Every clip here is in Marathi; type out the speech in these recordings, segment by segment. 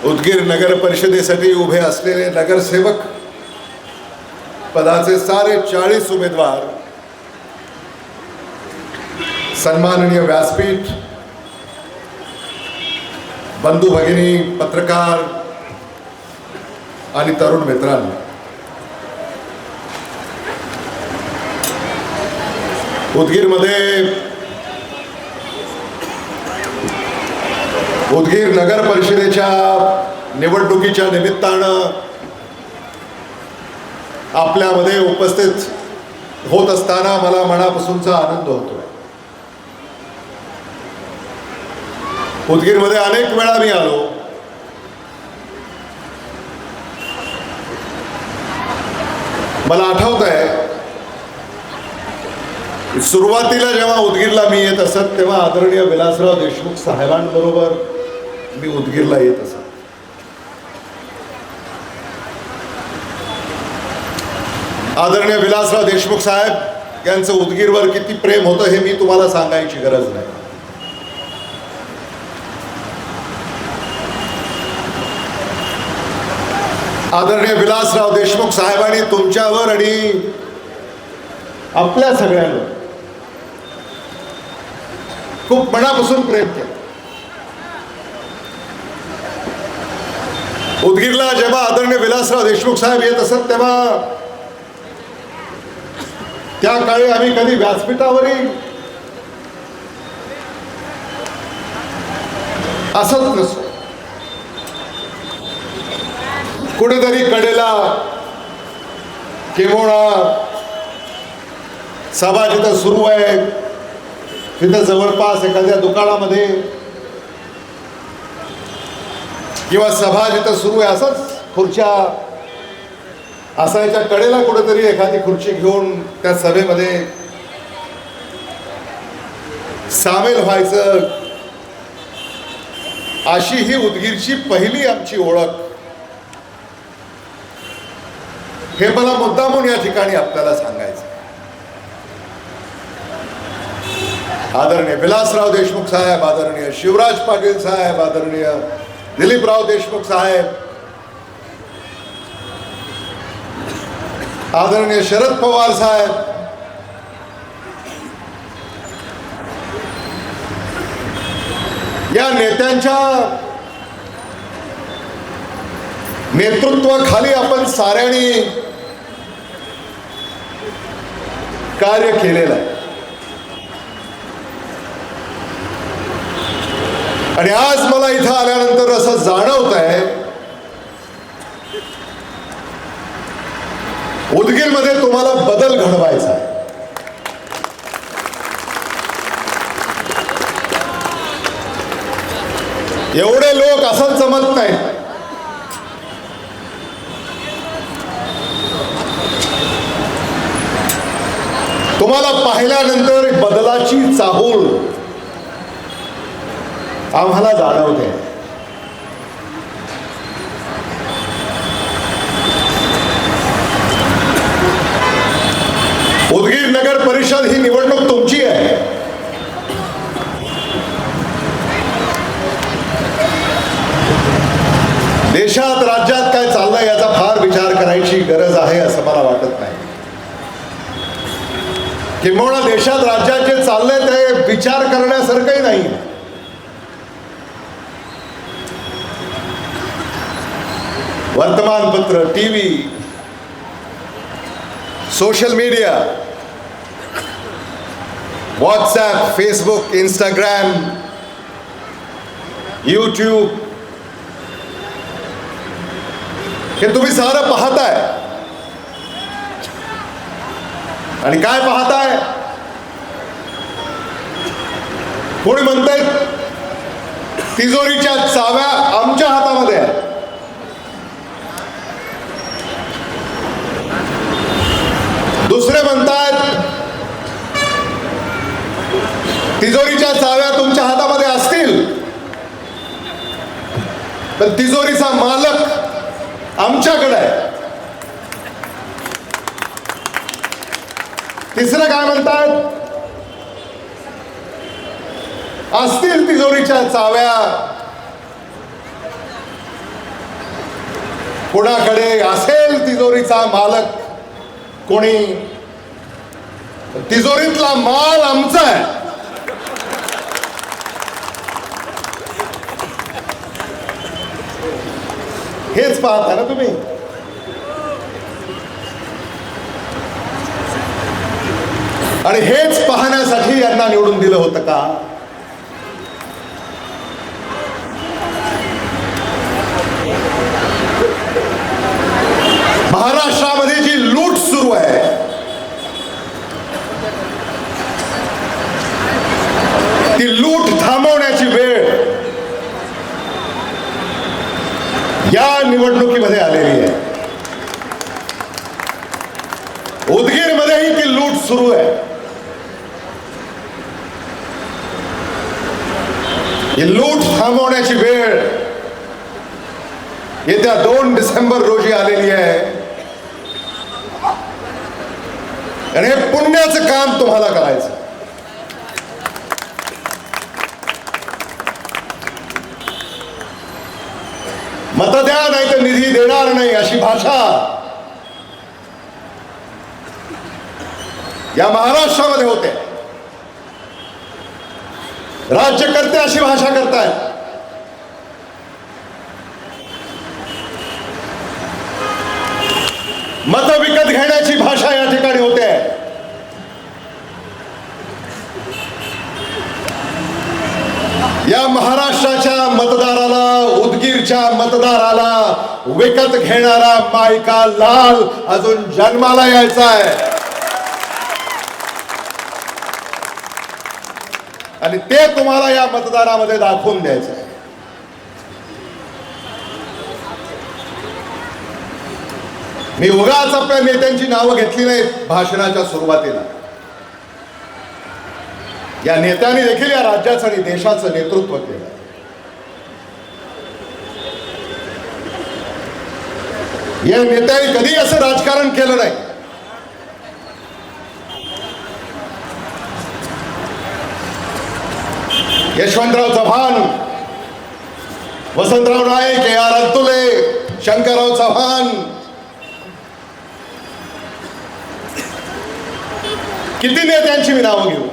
उदगीर नगर परिषदेसाठी उभे असलेले नगरसेवक पदाचे सारे 40 उमेदवार, सन्माननीय व्यासपीठ, बंधू भगिनी, पत्रकार आणि तरुण मित्रांनो, उदगीर नगर परिषदेच्या निवडणुकीच्या निमित्तानं आपल्यामध्ये उपस्थित होत असताना मला मनापासूनचा आनंद होतोय. उदगीरमध्ये अनेक वेळा मी आलो. मला आठवत आहे सुरुवातीला जेव्हा उदगीरला मी येत असत तेव्हा आदरणीय विलासराव देशमुख साहेबांबरोबर मी उदगीरला येत असत. आदरणीय विलासराव देशमुख साहेब यांचं उदगीरवर किती प्रेम होतं हे मी तुम्हाला सांगायची गरज नाही. आदरणीय विलासराव देशमुख साहेबांनी तुमच्यावर आणि आपल्या सगळ्यांवर खूप मनापासून प्रेम केलं. उदगीरला जेव्हा आदरणीय विलासराव देशमुख साहेब येत असत तेव्हा त्या काळी आम्ही कधी व्यासपीठावरही असत नसतो. कुठेतरी कडेला किंवा सभा जिथं सुरू आहे तिथं जवळपास एखाद्या दुकानामध्ये किंवा सभा जिथं सुरू आहे असंच खुर्च्या असायच्या कडेला कुठेतरी एखादी खुर्ची घेऊन त्या सभेमध्ये सामील व्हायचं, अशी ही उदगीरची पहिली आमची ओळख. हे मला मुद्दामून या ठिकाणी आपल्याला सांगायचं. आदरणीय विलासराव देशमुख साहेब, आदरणीय शिवराज पाटील साहेब, आदरणीय दिलीपराव देशमुख साहेब, आदरणीय शरद पवार साहेब, या नेत्यांच्या नेतृत्वाखाली आपण साऱ्यांनी कार्य केलेलं आहे. आणि आज मला इथं आल्यानंतर असं जाणवत आहे उदगीरमध्ये तुम्हाला बदल घडवायचा आहे. एवढे लोक असंच जमत नाही. तुम्हाला पाहिल्यानंतर बदलाची चाहूल आम्हाला जाणवते. उदगीर नगर परिषद ही निवडणूक तुमची आहे. देशात राज्यात काय चाललंय याचा फार विचार करायची गरज आहे असं मला वाटत नाही. किंबहुना देशात राज्यात जे चाललंय ते विचार करण्यासारखंही नाही. वर्तमानपत्र, TV, social media, WhatsApp, Facebook, Instagram, YouTube, हे तुम्ही सारं पाहताय. आणि काय पाहताय? कोणी म्हणताय तिजोरीच्या चाव्या आमच्या हातामध्ये आहेत. दुसरे म्हणतात तिजोरीच्या चाव्या तुमच्या हातामध्ये असतील पण तिजोरीचा मालक आमच्याकडे आहे. तिसरं काय म्हणतात? असतील तिजोरीच्या चाव्या कोणाकडे असेल तिजोरीचा मालक कोणी, तिजोरीतला माल आमचा आहे. हेच पाहता ना तुम्ही. आणि हेच पाहण्यासाठी यांना निवडून दिलं होतं का? महाराष्ट्रामध्ये जी लूट सुरू आहे, ती लूट थांबवण्याची वेळ या निवडणुकीमध्ये आलेली आहे. उदगीरमध्येही ती लूट सुरू आहे. ही लूट थांबवण्याची वेळ येत्या 2 डिसेंबर रोजी आलेली आहे. आणि हे पुण्याचं काम तुम्हाला करायचं. मत द्या नाही तर निधी देणार नाही, अशी भाषा या महाराष्ट्रामध्ये होते. राज्यकर्ते अशी भाषा करतायत. मत विकत घेण्याची भाषा या ठिकाणी होते. या महाराष्ट्राच्या मतदाराला, उदगीरच्या मतदाराला विकत घेणारा मायका लाल अजून जन्माला यायचा आहे. आणि ते तुम्हाला या मतदारामध्ये दाखवून द्यायचं आहे. मी उगाच आपल्या नेत्यांची नावं घेतली नाहीत भाषणाच्या सुरुवातीला. या नेत्यांनी देखील या राज्याचं आणि देशाचं नेतृत्व केलं. या नेत्यांनी कधी असं राजकारण केलं नाही. यशवंतराव चव्हाण, वसंतराव नाईक, A.R. अंतुले, शंकरराव चव्हाण, किती नेत्यांची मी नावं घेऊ.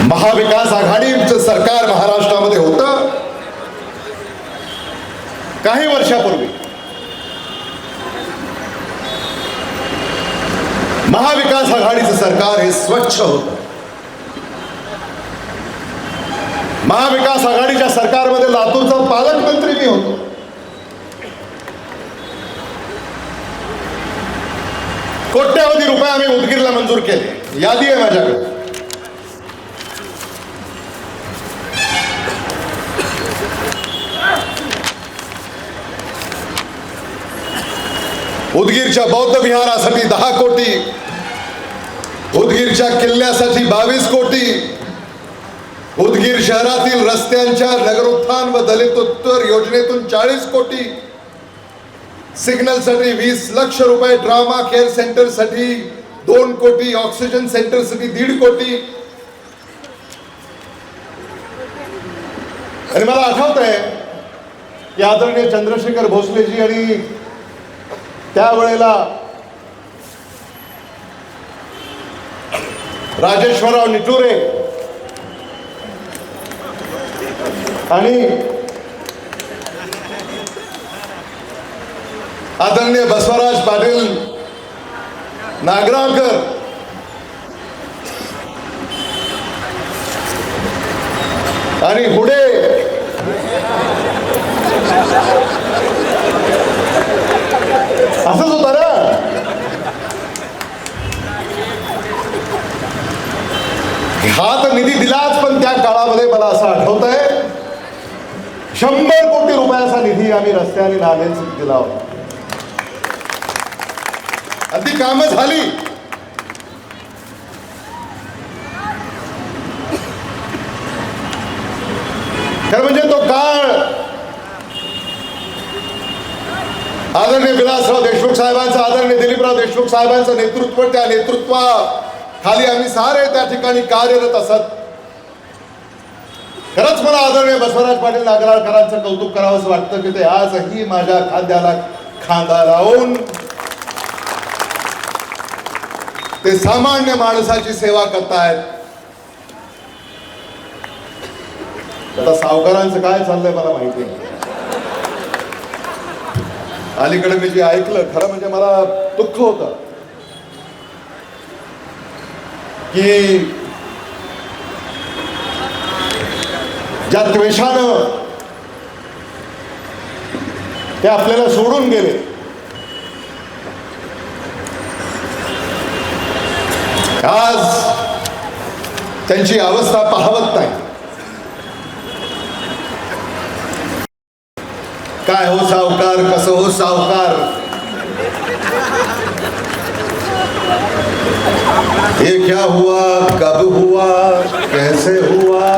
महाविकास आघाडीचं सरकार महाराष्ट्रामध्ये होतं काही वर्षापूर्वी. महाविकास आघाडीचं सरकार हे स्वच्छ होतं. महाविकास आघाडीच्या सरकारमध्ये लातूरचा पालकमंत्री मी होतो. कोट्यवधी रुपये आम्ही उदगीरला मंजूर केले. यादी आहे माझ्याकडे. उदगीरच्या बौद्ध विहारासाठी 10 कोटी, उदगीरच्या किल्ल्यासाठी 22 कोटी, उदगीर शहरातील रस्त्यांच्या नगरोत्थान व दलितोत्तर योजनेतून 40 कोटी, सिग्नलसाठी 20 लाख रुपये, ड्रामा केअर सेंटरसाठी 2 कोटी, ऑक्सिजन सेंटरसाठी 1.5 कोटी. आणि मला आठवत आहे की आदरणीय चंद्रशेखर भोसलेजी आणि त्यावेळेला राजेश्वरराव निटुरे आणि आदरणीय बसवराज पाटील नागराळकर आणि हुडे असंच होतं ना. हा तर निधी दिलाच, पण त्या काळामध्ये मला असं आठवत आहे 100 कोटी रुपयाचा निधी आम्ही रस्ते आणि नाल्यांसाठी दिला होता. आणि ती कामं झाली. खरं म्हणजे तो काळ आदरणीय विलासराव देशमुख साहेबांचं, आदरणीय दिलीपराव देशमुख साहेबांचं नेतृत्व, त्या नेतृत्वा खाली आम्ही सारे त्या ठिकाणी कार्यरत असत. खरंच मला आदरणीय बसवराज पाटील नागराळकरांचं कौतुक करावंसं वाटतं की ते आजही माझ्या खांद्याला खांदा लावून ते सामान्य माणसाची सेवा करतायत. आता सावकारांचं काय चाललंय मला माहिती नाही. अलीकडे मी जे ऐकलं खरं म्हणजे मला दुःख होतं की ज्या द्वेषानं ते आपल्याला सोडून गेले, आज त्यांची अवस्था पाहवत नाही. काय हो सावकार, कसं हो सावकार, ये क्या हुआ, कब हुआ, कैसे हुआ,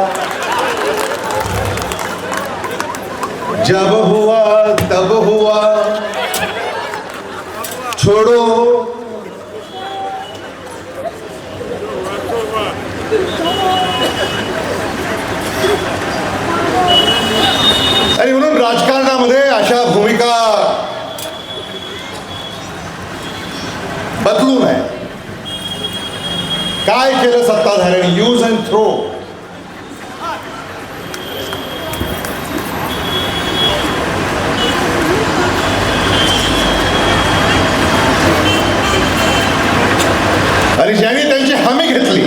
जब हुआ तब हुआ, छोड़ो. आणि म्हणून राजकारणामध्ये अशा भूमिका बदलू नये. काय केलं सत्ताधाऱ्यांनी? Use and throw. आणि ज्यांनी त्यांची हमी घेतली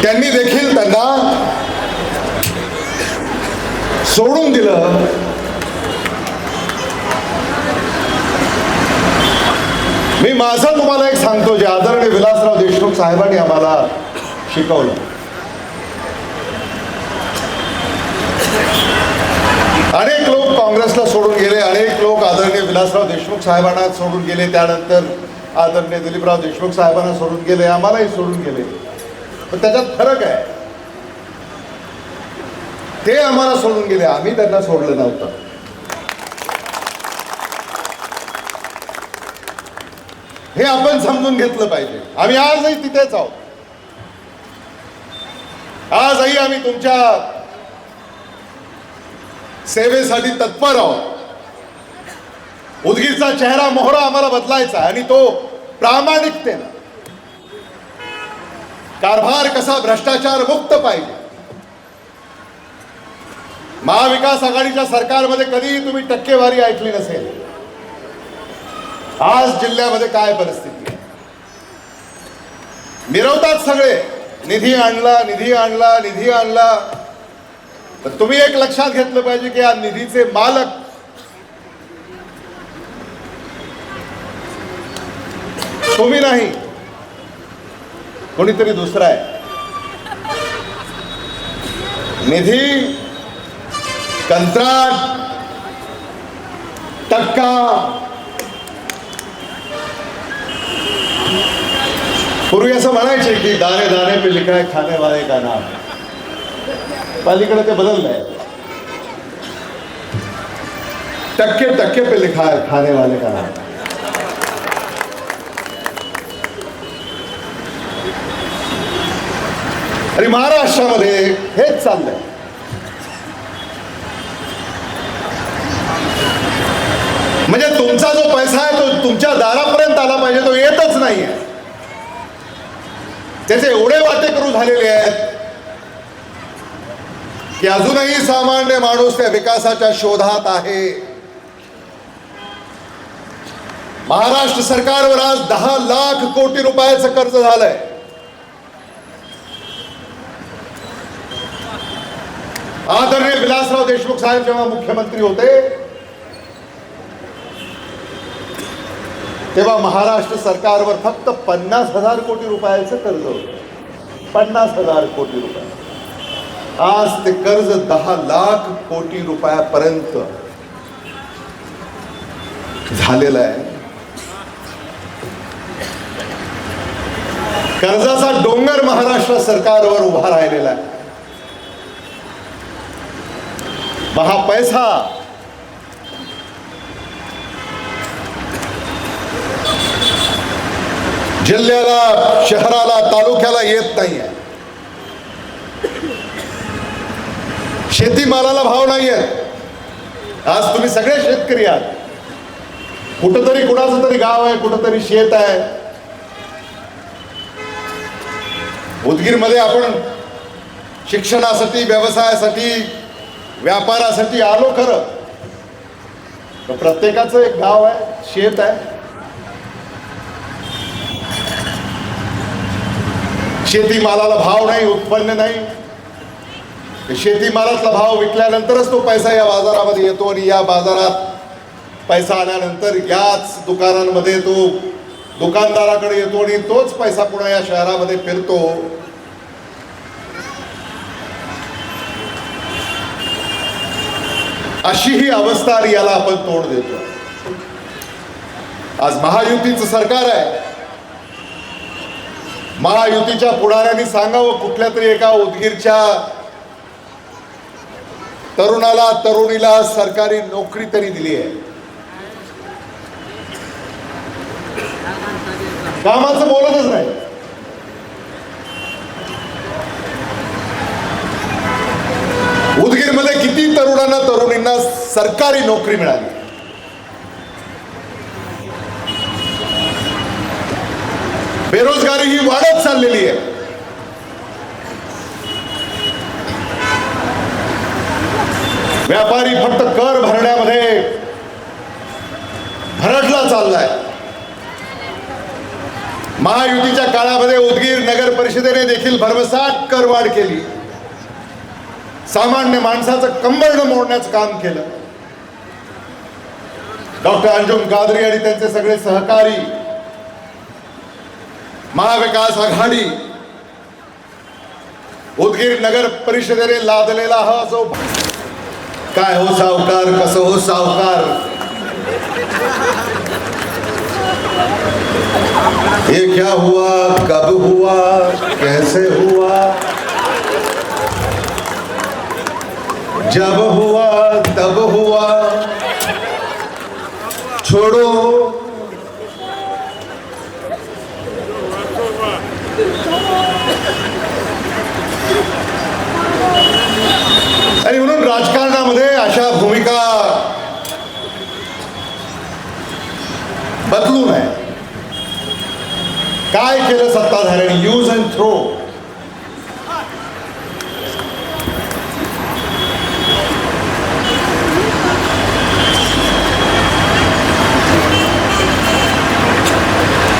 त्यांनी देखील त्यांना सोडून दिलं. मी माझं तुम्हाला एक सांगतो जे आदरणीय विलासराव देशमुख साहेबांनी आम्हाला शिकवलं. अनेक लोक काँग्रेसला सोडून गेले, अनेक लोक आदरणीय विलासराव देशमुख साहेबांना सोडून गेले, त्यानंतर आदरणीय दिलीपराव देशमुख साहेबांना सोडून गेले, आम्हालाही सोडून गेले. पण त्याच्यात फरक आहे. ते आम्हाला सोडून गेले, आम्ही त्यांना सोडलं नव्हतं. हे आपण समजून घेतलं पाहिजे. आम्ही आजही तिथेच आहोत. आजही आम्ही तुमच्या सेवेसाठी तत्पर आहोत. उदगीरचा चेहरा मोहरा आम्हाला बदलायचा आणि तो प्रामाणिकतेनं, कारभार कसा भ्रष्टाचार मुक्त पाहिजे. महाविकास आघाडीच्या सरकारमध्ये कधीही तुम्ही टक्केवारी ऐकली नसेल. आज जिल्ह्यामध्ये काय परिस्थिती आहे? मिरवतात सगळे, निधी आणला, निधी आणला, निधी आणला. तर तुम्ही एक लक्षात घेतलं पाहिजे की या निधीचे मालक तुम्ही नाही, कोणीतरी दुसरा आहे. निधी, कंत्राट, टक्का, पूर्वी असं म्हणायचे की दाने दाने पे लिखा है खाने वाले का नाम. पलीकडे ते बदललंय. टक्के टक्के पे लिखा है खाने वाले का नाम. आणि महाराष्ट्रामध्ये हेच चाललंय. म्हणजे तुमचा जो पैसा आहे तो तुमच्या दारापर्यंत आला पाहिजे, तो येतच नाहीये. त्याचे एवढे वाटेकरू झालेले आहेत की अजूनही सामान्य माणूस त्या विकासाच्या शोधात आहे. महाराष्ट्र सरकारवर आज 10 लाख कोटी रुपयाचं कर्ज झालंय. आदरणीय विलासराव देशमुख साहेब जेव्हा मुख्यमंत्री होते तेव्हा महाराष्ट्र सरकारवर फक्त 50,000 कोटी रुपयाचं कर्ज होतं. 50,000 कोटी रुपये. आज ते कर्ज 10 लाख कोटी रुपयापर्यंत झालेलं आहे. कर्जाचा डोंगर महाराष्ट्र सरकारवर उभा राहिलेला आहे. महापैसा जिल्ह्याला, शहराला, तालुक्याला येत नाहीये. शेतीमालाला भाव नाहीये. आज तुम्ही सगळे शेतकरी आहात. कुठंतरी कुणाचं तरी गाव आहे, कुठंतरी शेत आहे. उदगीरमध्ये आपण शिक्षणासाठी, व्यवसायासाठी, व्यापारासाठी आलो खरं, पण प्रत्येकाचं एक गाव आहे, शेत आहे. शेतीमालाला भाव नाही, उत्पन्न नाही. शेतीमालातला भाव विकल्यानंतरच तो पैसा या बाजारामध्ये येतो आणि या बाजारात पैसा आल्यानंतर याच दुकानांमध्ये तो दुकानदाराकडे येतो आणि तोच पैसा पुन्हा या शहरामध्ये फिरतो. अशी ही अवस्था आणि याला आपण तोड देतो. आज महायुतीचं सरकार आहे. महायुतीच्या पुढाऱ्यांनी सांगावं, कुठल्या तरी एका उदगीरच्या तरुणाला, तरुणीला सरकारी नोकरी तरी दिली आहे. कामाचं बोलतच नाही. उदगीरमध्ये किती तरुणांना, तरुणींना सरकारी नोकरी मिळाली. बेरोजगारी ही वाढत चाललेली आहे. व्यापारी फक्त कर भरण्यामध्ये भरडला चाललाय. महायुतीच्या काळामध्ये उदगीर नगर परिषदेने देखील भरमसाठ करवाढ केली. सामान्य माणसाचं कंबरड मोडण्याचं काम केलं. डॉक्टर अंजुम कादरी आणि त्यांचे सगळे सहकारी, महाविकास आघाडी, उदगीर नगर परिषदेने लादलेला हा जो काय हो सावकार, कसं हो सावकार, ये क्या हुआ, कब हुआ, कैसे हुआ, जब हुआ तब हुआ, छोड़ो. आणि म्हणून राजकारणामध्ये अशा भूमिका बदलू नये. काय केलं सत्ताधाऱ्यांनी? Use and throw.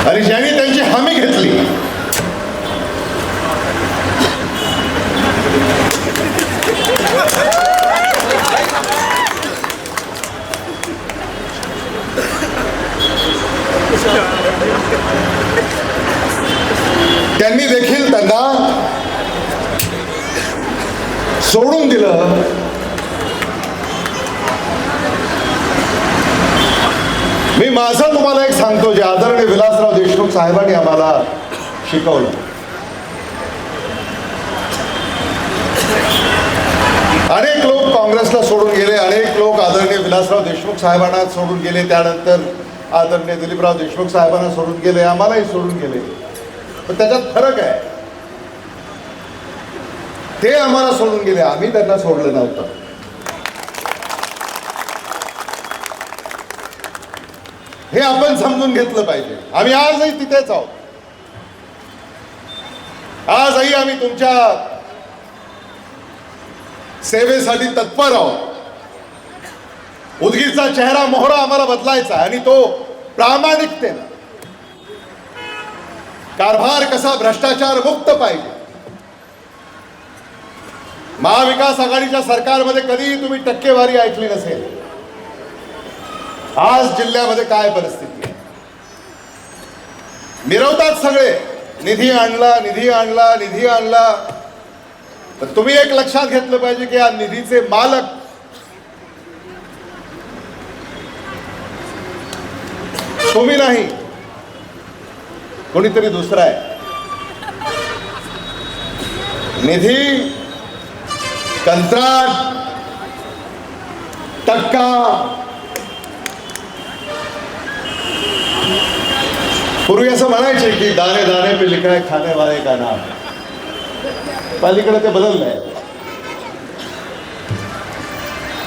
आणि ज्यांनी त्यांची हमी घेतली, त्यांनी देखील त्यांना सोडून दिलं. मी माझं तुम्हाला एक सांगतो, जे आदरणीय विलासराव देशमुख साहेबांनी आम्हाला शिकवलं. अनेक लोक काँग्रेसला सोडून गेले, अनेक लोक आदरणीय विलासराव देशमुख साहेबांना सोडून गेले, त्यानंतर आदरणीय दिलीपराव देशमुख साहेबांना सोडून गेले, आम्हालाही सोडून गेले. पण त्याच्यात फरक आहे. ते आम्हाला सोडून गेले, आम्ही त्यांना सोडलं नव्हतं. हे आपण समजून घेतलं पाहिजे. आम्ही आजही तिथेच आहोत. आजही आम्ही तुमच्या सेवेसाठी तत्पर आहोत. उदगीरचा चेहरा मोहरा आम्हाला बदलायचा आणि तो प्रामाणिकतेने, कारभार कसा भ्रष्टाचार मुक्त पाहिजे. महाविकास आघाडीच्या सरकारमध्ये कधीही तुम्ही टक्केवारी ऐकली नसेल. आज जिल्ह्यामध्ये काय परिस्थिती आहे? मिरवतात सगळे, निधी आणला, निधी आणला, निधी आणला. तर तुम्ही एक लक्षात घेतलं पाहिजे की या निधीचे मालक तुम्ही नाही, कोणीतरी दुसरा आहे. निधी, कंत्राट, टक्का, पूर्वी असं म्हणायचे की दाने दाने पे लिखा है खाने वाले का नाम, पलीकडे ते बदललंय,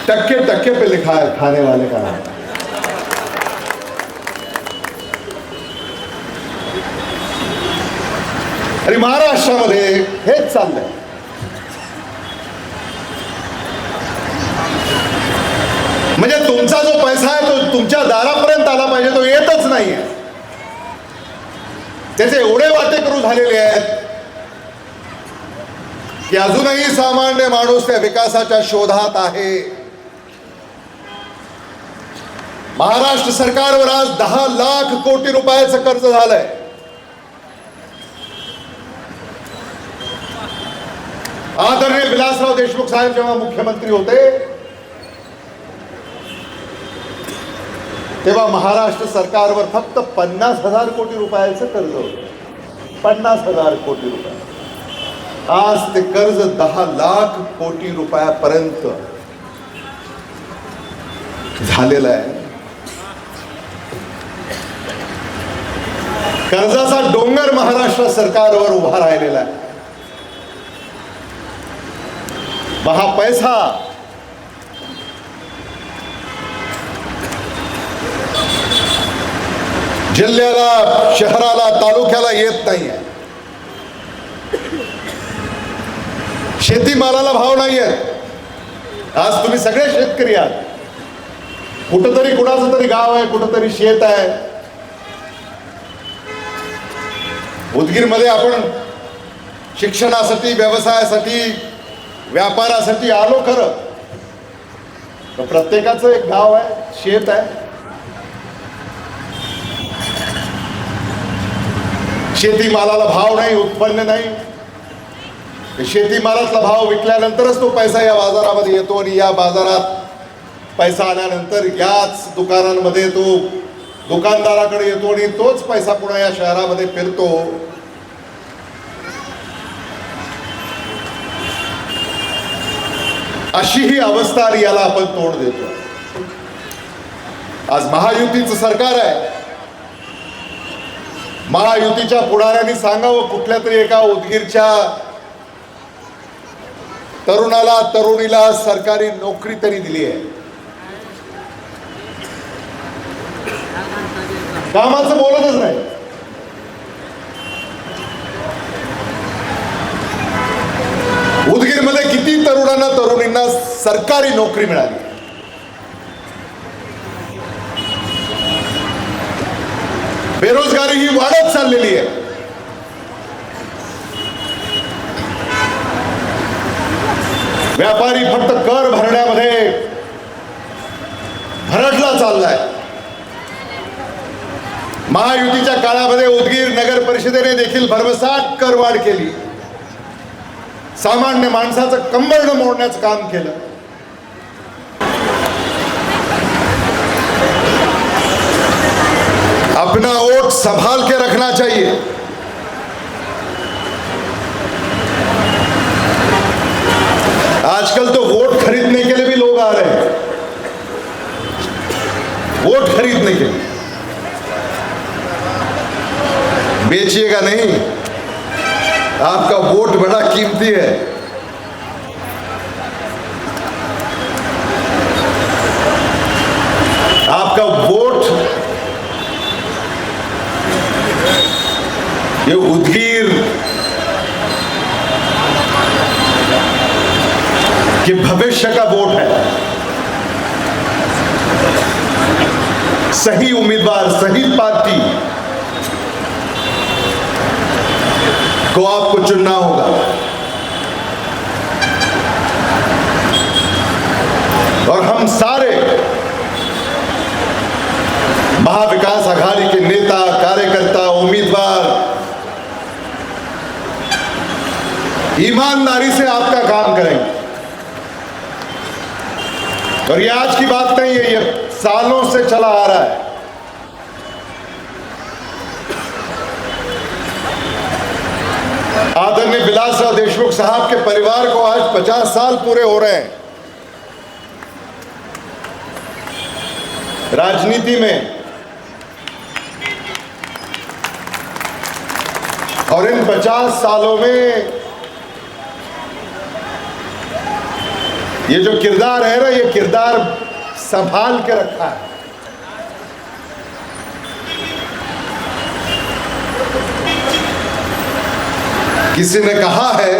टक्के टक्के पे लिखा है खाने वाले का नाम. आणि महाराष्ट्रामध्ये हेच चाललंय. म्हणजे तुमचा जो पैसा आहे तो तुमच्या दारापर्यंत आला पाहिजे, तो येतच नाहीये. त्याचे एवढे वाटेकरू झालेले आहेत की अजूनही सामान्य माणूस त्या विकासाच्या शोधात आहे. महाराष्ट्र सरकारवर आज 10 लाख कोटी रुपयाचं कर्ज झालंय. आदरणीय विलासराव देशमुख साहेब जेव्हा मुख्यमंत्री होते तेव्हा महाराष्ट्र सरकारवर फक्त 50,000 कोटी रुपयाचं कर्ज होतं. 50,000 कोटी रुपये. आज ते कर्ज 10 लाख कोटी रुपयापर्यंत झालेलं आहे. कर्जाचा डोंगर महाराष्ट्र सरकारवर उभा राहिलेला आहे. हा पैसा जिल्ह्याला, शहराला, तालुक्याला येत नाहीये. शेतीमालाला भाव नाहीये. आज तुम्ही सगळे शेतकरी आहात. कुठंतरी कुणाचं तरी गाव आहे, कुठंतरी शेत आहे. उदगीरमध्ये आपण शिक्षणासाठी, व्यवसायासाठी, व्यापारासाठी आलो खरं, पण प्रत्येकाचं एक गाव आहे, शेत आहे. शेतीमालाला भाव नाही, उत्पन्न नाही. शेतीमालातला भाव विकल्यानंतरच तो पैसा या बाजारामध्ये येतो आणि या बाजारात पैसा आल्यानंतर याच दुकानांमध्ये तो दुकानदाराकडे येतो आणि तोच पैसा पुन्हा या शहरामध्ये फिरतो. अशी ही अवस्था आणि याला आपण तोंड देतो. आज महायुतीचं सरकार आहे. महायुतीच्या पुढाऱ्यांनी सांगावं, कुठल्या तरी एका उदगीरच्या तरुणाला, तरुणीला सरकारी नोकरी तरी दिली आहे. कामाचं बोलतच नाही. उदगीरमध्ये किती तरुणांना, तरुणींना सरकारी नोकरी मिळाली. बेरोजगारी ही वाढत चाललेली आहे. व्यापारी फक्त कर भरण्यामध्ये भरडला चाललाय. महायुतीच्या काळामध्ये उदगीर नगर परिषदेने देखील भरमसाठ करवाढ केली. सामान्य माणसाचं कंबरड मोडण्याचं काम केलं. अपना वोट संभाल के रखना चाहिए. आजकल तो वोट खरीदने के लिए भी लोग आ रहे हैं. वोट खरीदने के लिए. बेचिएगा नहीं, आपका वोट बड़ा कीमती है. आपका वोट ये उदगीर के भविष्य का वोट है. सही उम्मीदवार, सही पार्टी को आपको चुनना होगा. और हम सारे महाविकास आघाड़ी के नेता, कार्यकर्ता, उम्मीदवार ईमानदारी से आपका काम करेंगे. और ये आज की बात नहीं है, ये सालों से चला आ रहा है. आदरणीय आदरणीय विलासराव देशमुख साहब के परिवार को आज 50 साल पूरे हो रहे हैं राजनीति में, और इन 50 सालों में ये जो किरदार है ना, ये किरदार संभाल के रखा है। किसी ने कहा है,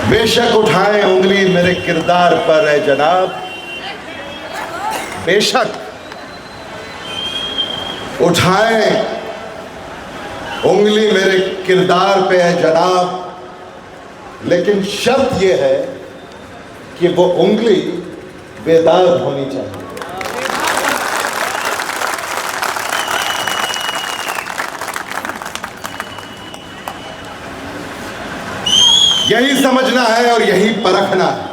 बेशक उठाएं उंगली मेरे किरदार पर है जनाब, बेशक उठाएं उंगली मेरे किरदार पे है जनाब, लेकिन शर्त यह है कि वो उंगली बेदाग होनी चाहिए। यही समझना है और यही परखना है।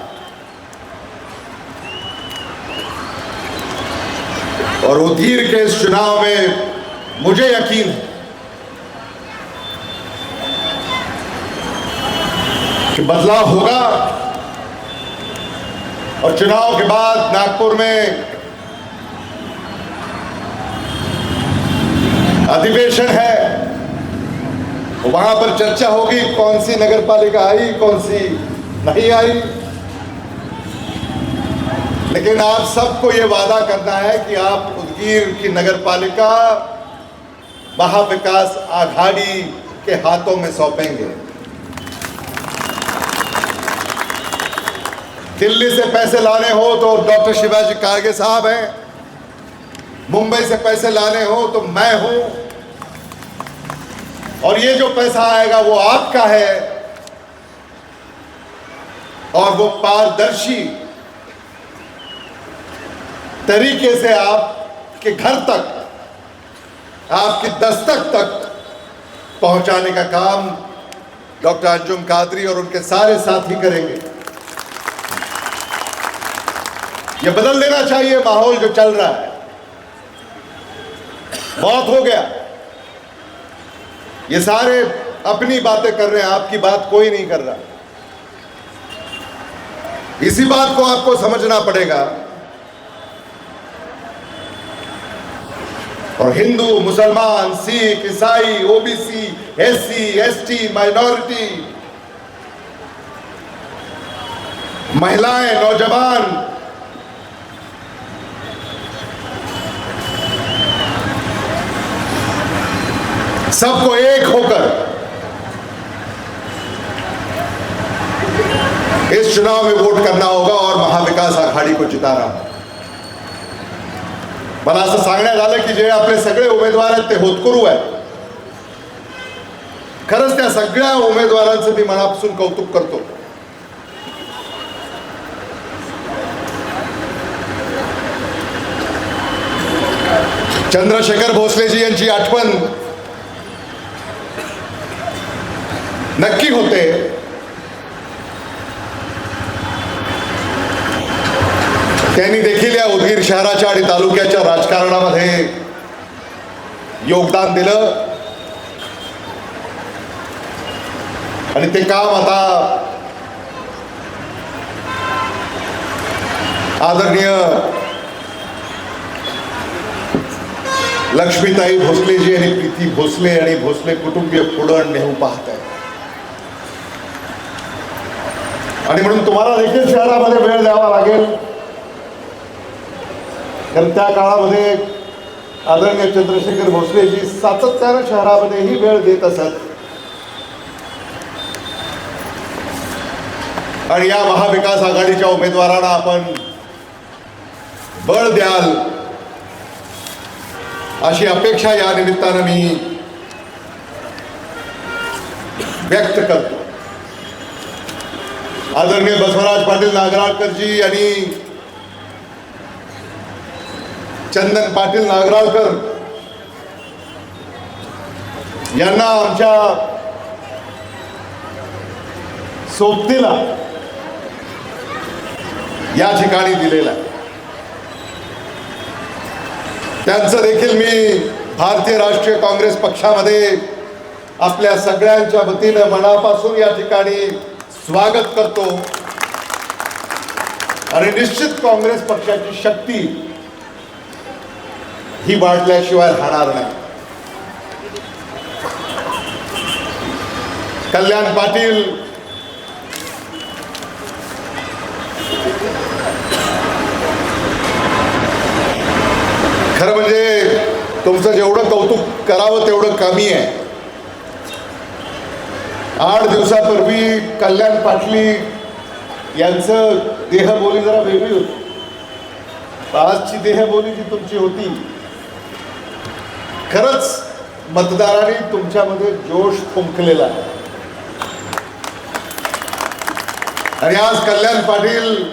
और उदगीर के इस चुनाव में मुझे यकीन है कि बदलाव होगा, और चुनाव के बाद नागपुर में अधिवेशन है, वहां पर चर्चा होगी कौन सी नगर पालिका आई, कौन सी नहीं आई। लेकिन आप सबको ये वादा करना है कि आप उदगीर की नगर पालिका महाविकास आघाड़ी के हाथों में सौंपेंगे। दिल्ली से पैसे लाने हो तो डॉक्टर शिवाजी कारगे साहब हैं, मुंबई से पैसे लाने हो तो मैं हूं, और ये जो पैसा आएगा वो आपका है, और वो पारदर्शी तरीके से आपके घर तक, आपकी दस्तक तक पहुंचाने का काम डॉक्टर अंजुम कादरी और उनके सारे साथी करेंगे। ये बदल देना चाहिए माहौल जो चल रहा है। बहुत हो गया, ये सारे अपनी बातें कर रहे हैं, आपकी बात कोई नहीं कर रहा। इसी बात को आपको समझना पड़ेगा। और हिंदू, मुसलमान, सिख, ईसाई, ओबीसी, एससी, एसटी, माइनॉरिटी, महिलाएं, नौजवान, सबको एक होकर इस चुनाव में वोट करना होगा और महाविकास आघाडी को जिताना होगा। मला असं सांगण्यात आलं की जे आपले सगळे उमेदवार आहेत ते होतकरू आहेत। खरंच त्या सगळ्या उमेदवारांचं मी मनापासून कौतुक करतो। चंद्रशेखर भोसलेजी यांची आठवण नक्की होते। त्यांनी देखील या उदगीर शहराच्या आणि तालुक्याच्या राजकारणामध्ये योगदान दिलं, आणि ते काम आता आदरणीय लक्ष्मीताई भोसलेजी आणि प्रीती भोसले आणि भोसले कुटुंबीय पुढे नेऊ पाहत आहेत। आणि म्हणून तुम्हाला देखील शहरामध्ये वेळ द्यावा लागेल, कारण त्या काळामध्ये आदरणीय चंद्रशेखर भोसलेजी सातत्याने शहरामध्येही वेळ देत असत, आणि या महाविकास आघाडीच्या उमेदवारांना आपण बळ द्याल अशी अपेक्षा या निमित्तानं मी व्यक्त करतो। आदरणीय बसवराज पाटील नागराळकरजी आणि चंदन पाटील नागराळकर यांना आमच्या सोबतीला या ठिकाणी दिलेला आहे। त्यांचं देखील मी भारतीय राष्ट्रीय काँग्रेस पक्षामध्ये आपल्या सगळ्यांच्या वतीनं मनापासून या ठिकाणी स्वागत करतो आणि निश्चित काँग्रेस पक्षाची शक्ती ही वाढल्याशिवाय राहणार नाही. कल्याण पाटील खरं म्हणजे तुमचं जेवढं कौतुक करावं तेवढं कमी आहे. 8 दिवसापूर्वी कल्याण पाटील यांचं देहबोली जरा वेगळी होती. आजची देहबोली जी तुमची होती, खरंच मतदारांनी तुमच्यामध्ये जोश फुंकलेला आहे. आणि आज कल्याण पाटील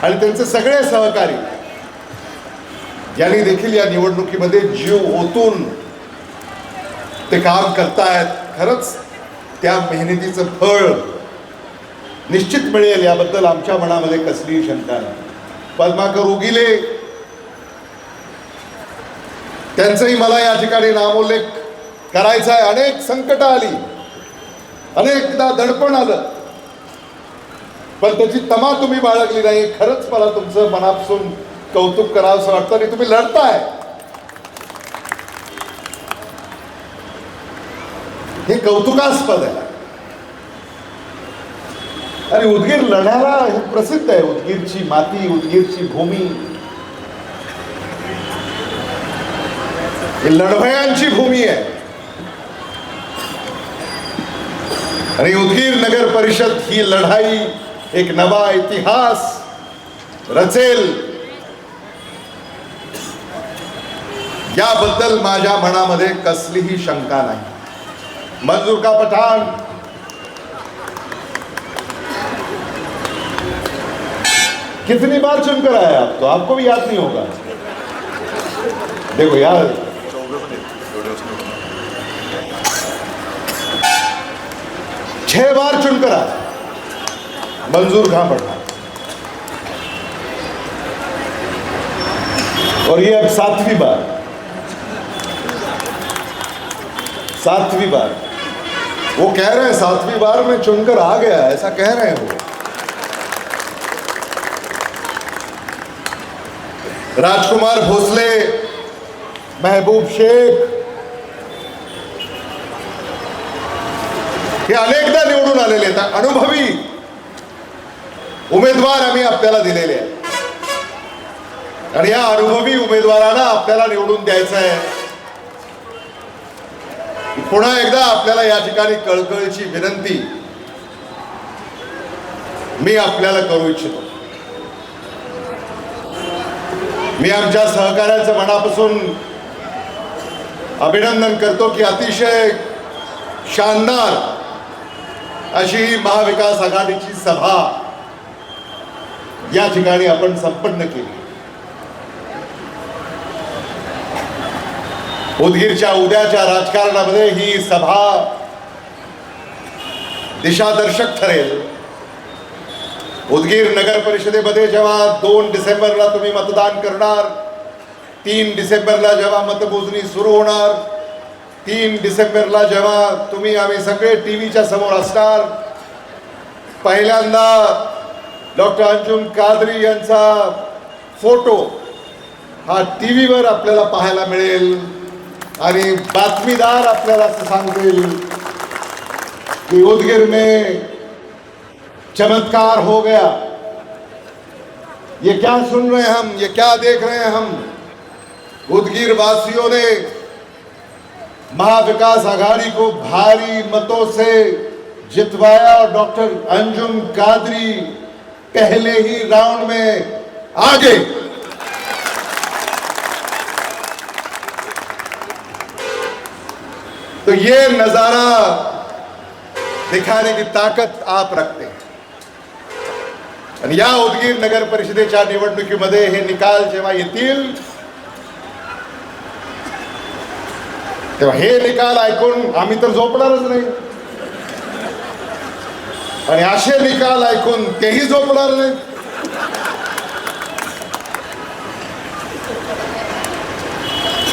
आणि त्यांचे सगळे सहकारी यांनी देखील या निवडणुकीमध्ये जीव ओतून ते काम करतायत. खरंच त्या मेहनतीचं फळ निश्चित मिळेल याबद्दल आमच्या मनामध्ये कसलीही शंका नाही. पद्माकर उगिले त्यांचंही मला या ठिकाणी नामोल्लेख करायचा आहे. अनेक संकट आली, अनेकदा दडपण आलं, पण त्याची तमा तुम्ही बाळगली नाही. खरंच मला तुमचं मनापासून कौतुक करावं असं वाटतं. आणि तुम्ही लढताय हे कौतुकास्पद आहे. आणि उदगीर लढायला हे प्रसिद्ध आहे. उदगीरची माती, उदगीरची भूमी ही लढवयांची भूमी आहे. आणि उदगीर नगर परिषद ही लढाई एक नवा इतिहास रचेल याबद्दल माझ्या मनामध्ये कसलीही शंका नाही. मंजूर का पठाण कितनी बार चुनकर आए आप, तो आपको भी याद नहीं होगा. देखो यार, छह बार चुनकर आए मंजूर खां पठान, और ये अब 7वीं बार. वो कह रहे हैं 7वीं बार में चुनकर आ गया, ऐसा कह रहे हैं वो. राजकुमार भोसले, महबूब शेख हे अनेकदा निवडून आलेले आहेत. अनुभवी उमेदवार आम्ही आपल्याला दिलेले आहेत. आणि या अनुभवी उमेदवारांना आपल्याला निवडून द्यायचं आहे. पुन्हा एकदा आपल्याला या ठिकाणी कळकळीची विनंती मी आपल्याला करू इच्छितो. मी आमच्या सहकाऱ्यांचं मनापासून अभिनंदन करतो की अतिशय शानदार अशी महाविकास आघाडीची सभा या ठिकाणी आपण संपन्न केली. उदगीरच्या उद्याच्या राजकारणामध्ये ही सभा दिशादर्शक ठरेल. उदगीर नगर परिषदेमध्ये जेव्हा 2 डिसेंबरला तुम्ही मतदान करणार, 3 डिसेंबरला जेव्हा मतमोजणी सुरू होणार, 3 डिसेंबरला जेव्हा तुम्ही आम्ही सगळे टीव्हीच्या समोर असणार, पहिल्यांदा डॉक्टर अंजुम कादरी यांचा फोटो हा टीव्हीवर आपल्याला पाहायला मिळेल. आणि बातमीदार आपल्याला असं सांगतील कि उदगीर में चमत्कार हो गया. ये क्या सुन रहे हैं हम, ये क्या देख रहे हैं हम. उदगीर वासियों ने महाविकास आघाड़ी को भारी मतों से जितवाया और डॉक्टर अंजुम कादरी पहले ही राउंड में आगे. तो ये नजारा दिखाने की ताकद आप रखते हैं. आणि या उदगीर नगर परिषदेच्या निवडणुकीमध्ये हे निकाल जेव्हा येतील तेव्हा हे निकाल ऐकून आम्ही तर झोपणारच नाही. आणि असे निकाल ऐकून तेही झोपणार नाही.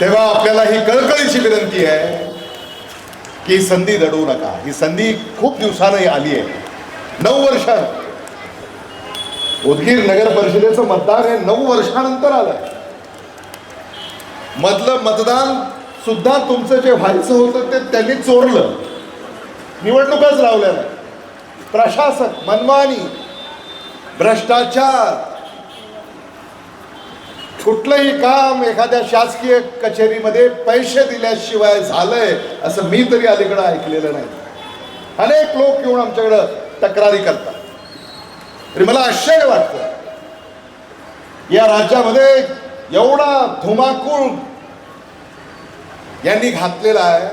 तेव्हा आपल्याला ही कळकळीची विनंती आहे की ही संधी दडवू नका. ही संधी खूप दिवसानं आली आहे, 9 वर्षात. उदगीर नगर परिषदेचं मतदान हे 9 वर्षानंतर आलंय. मधलं मतदान सुद्धा तुमचं जे व्हायचं होतं ते त्यांनी चोरलं, निवडणुकाच लावल्या नाही. प्रशासक मनमानी, भ्रष्टाचार, कुठलंही काम एखाद्या शासकीय कचेरीमध्ये पैसे दिल्याशिवाय झालंय असं मी तरी अलीकडं ऐकलेलं नाही. अनेक लोक येऊन आमच्याकडं तक्रारी करतात. तरी मला आश्चर्य वाटतं, या राज्यामध्ये एवढा धुमाकूळ यांनी घातलेला आहे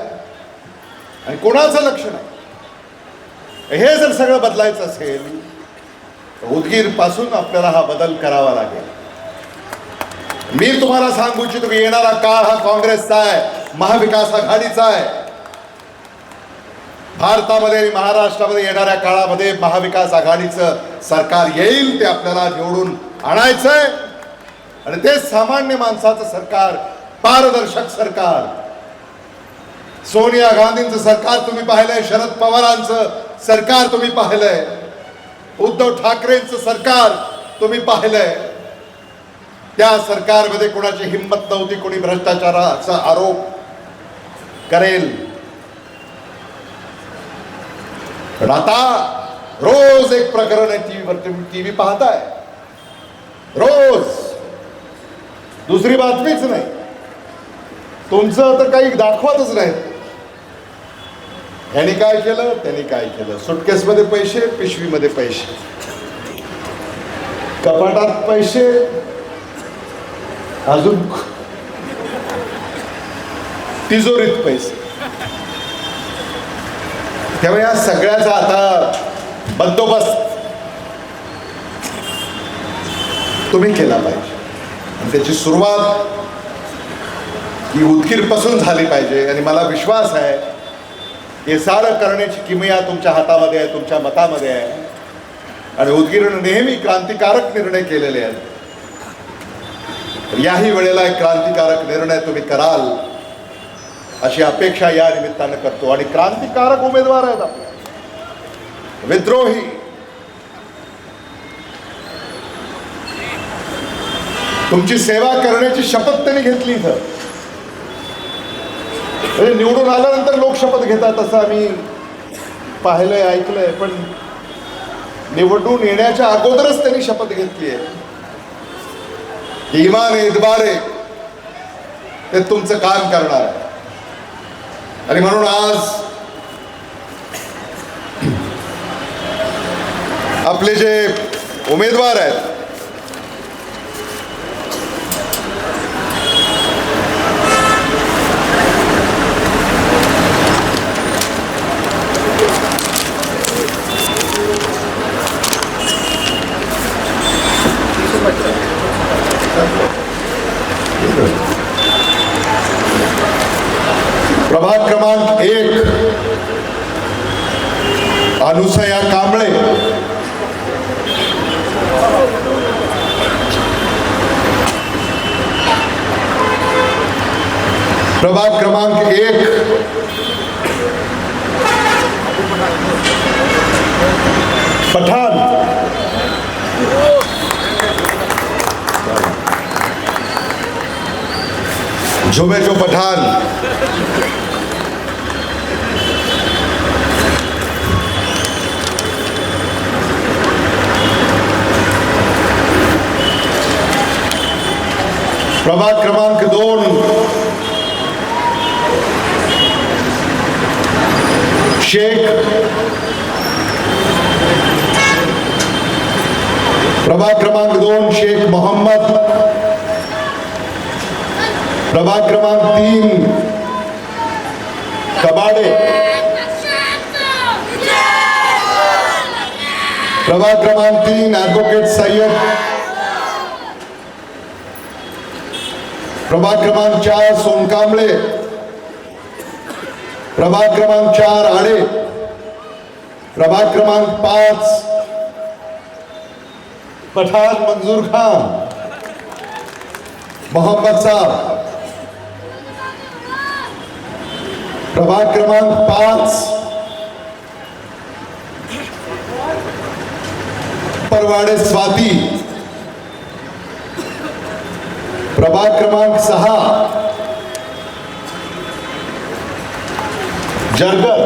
आणि कोणाचं लक्ष नाही. हे जर सगळं बदलायचं असेल तर उदगीर पासून आपल्याला हा बदल करावा लागेल. मी तुम्हाला सांगू इच्छितो की येणारा काळ हा काँग्रेसचा आहे, महाविकास आघाडीचा आहे. भारतामध्ये आणि महाराष्ट्रामध्ये येणाऱ्या काळामध्ये महाविकास आघाडीचं सरकार येईल. ते आपल्याला निवडून आणायचंय आणि ते सामान्य माणसाचं सरकार, पारदर्शक सरकार. सोनिया गांधींचं सरकार तुम्ही पाहिलंय, शरद पवारांचं सरकार तुम्ही पाहिलंय, उद्धव ठाकरेंचं सरकार तुम्ही पाहिलंय. त्या सरकारमध्ये कोणाची हिंमत नव्हती कोणी भ्रष्टाचाराचा आरोप करेल. पण आता रोज एक प्रकरण आहे टीव्हीवर, टीव्ही पाहताय रोज, दुसरी बातमीच नाही. तुमचं तर काही दाखवतच नाही. ह्यानी काय केलं, त्यांनी काय केलं. सुटकेसमध्ये पैसे, पिशवीमध्ये पैसे, कपाटात पैसे, अजून तिजोरीत पैसे. तेव्हा या सगळ्याचा आता बंदोबस्त तुम्ही केला पाहिजे आणि त्याची सुरुवात ही उदगीरपासून झाली पाहिजे. आणि मला विश्वास आहे हे सारं करण्याची किमया तुमच्या हातामध्ये आहे, तुमच्या मतामध्ये आहे. आणि उदगीरनं नेहमी क्रांतिकारक निर्णय केलेले आहेत. याही वेळेला एक क्रांतिकारक निर्णय तुम्ही कराल अशी अपेक्षा या निमित्तानं करतो. आणि क्रांतिकारक उमेदवार आहेत आपले, विद्रोही, तुमची सेवा करण्याची शपथ त्यांनी घेतली. इथं म्हणजे निवडून आल्यानंतर लोक शपथ घेतात असं आम्ही पाहिलंय, ऐकलंय. पण निवडून येण्याच्या अगोदरच त्यांनी शपथ घेतली आहे. इमान इतबारे ते तुमचं काम करणार आहे. आणि म्हणून आज आपले जे उमेदवार आहेत प्रभाग क्रमांक 1 अनुसया कांबळे, प्रभाग क्रमांक 1 पठाण, झुमेजो पठाण, प्रभाग क्रमांक 2 शेख, प्रभाग क्रमांक 2 शेख मोहम्मद, प्रभाग क्रमांक 3 कबाडे, प्रभाग क्रमांक 3 ॲडव्होकेट सय्यद, प्रभाग क्रमांक 4 सोनकांबळे, प्रभाग क्रमांक 4 आडे, प्रभाग क्रमांक 5 पठाण मंजूर खान, मोहम्मद साहब, प्रभाग क्रमांक 5 परवाडे स्वाती, प्रभाग क्रमांक 6 जरगर,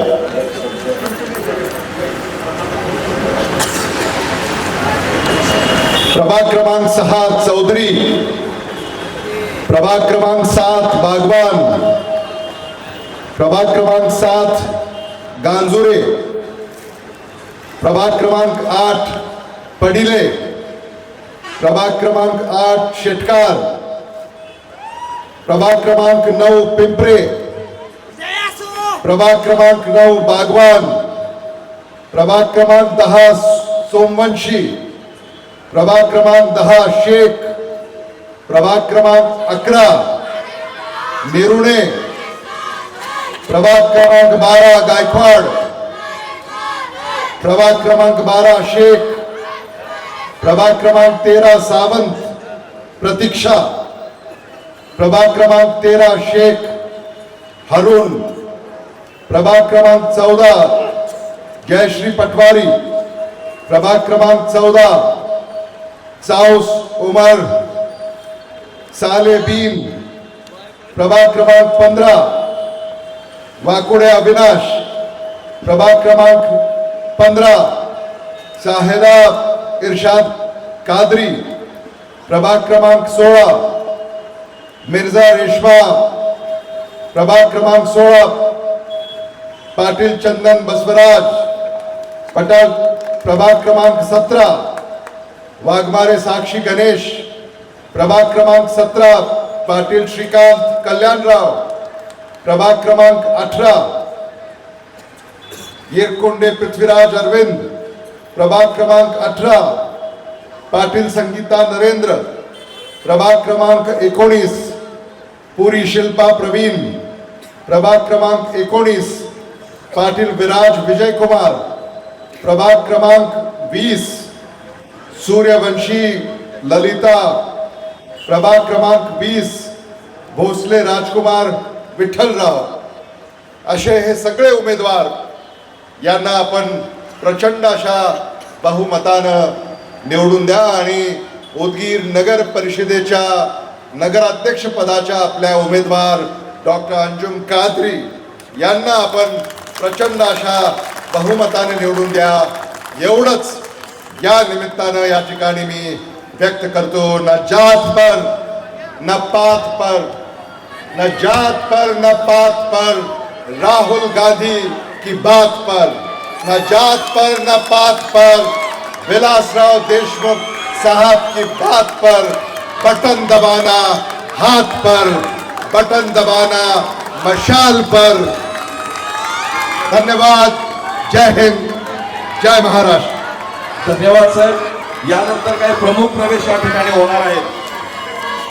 प्रभाग क्रमांक 6 चौधरी, प्रभाग क्रमांक 7 बागवान, प्रभाग क्रमांक 7 गांजुरे, प्रभाग क्रमांक 8 पडिले, प्रभाग क्रमांक 8 शेटकार, प्रभाग क्रमांक 9 पिंपरे, प्रभाग क्रमांक 9 बागवान, प्रभाग क्रमांक 10 सोमवंशी, प्रभाग क्रमांक 10 शेख, प्रभाग क्रमांक 11 निरुणे, प्रभाग क्रमांक 12 गायकवाड, प्रभाग क्रमांक 12 शेख, प्रभाग क्रमांक 13 सावंत प्रतीक्षा, प्रभाग क्रमांक 13 शेख हरून, प्रभाग क्रमांक 14 जयश्री पटवारी, प्रभाग क्रमांक 14 साउस उमर साले बीन, प्रभाग क्रमांक 15 वाकुडे अविनाश, प्रभाग क्रमांक 15 साहेदा इरशाद कादरी, प्रभाग क्रमांक 16 मिर्झा रेशमा, प्रभाग क्रमांक 16 पाटील चंदन बसवराज पटाल, प्रभाग क्रमांक 17 वाघमारे साक्षी गणेश, प्रभाग क्रमांक 17 पाटील श्रीकांत कल्याणराव, प्रभाग क्रमांक 18 येरकोंडे पृथ्वीराज अरविंद, प्रभाग क्रमांक 18 पाटील संगीता नरेंद्र, प्रभाग क्रमांक 19 पुरी शिल्पा प्रवीण, प्रभाग क्रमांक 19 पाटील विराज विजय कुमार, प्रभाग क्रमांक 20 सूर्यवंशी ललिता, प्रभाग क्रमांक 20 भोसले राजकुमार विठ्ठलराव. असे हे सगळे उमेदवार यांना आपण प्रचंड अशा बहुमतानं निवडून द्या आणि उदगीर नगर परिषदेच्या नगराध्यक्ष पदाच्या आपल्या उमेदवार डॉक्टर अंजुम कादरी यांना आपण प्रचंड अशा बहुमताने निवडून द्या. एवढंच या निमित्तानं या ठिकाणी मी व्यक्त करतो. न जात पर न पात पर, न जात पर न पात पर, राहुल गांधी की बात पर, न जात पर न पात पर, विलासराव देशमुख साहब की बात पर, बटन दबाना हाथ पर, बटन दबाना मशाल पर. धन्यवाद. जय हिंद, जय महाराष्ट्र. धन्यवाद सर. यानंतर काही प्रमुख प्रवेश या ठिकाणी होणार आहेत.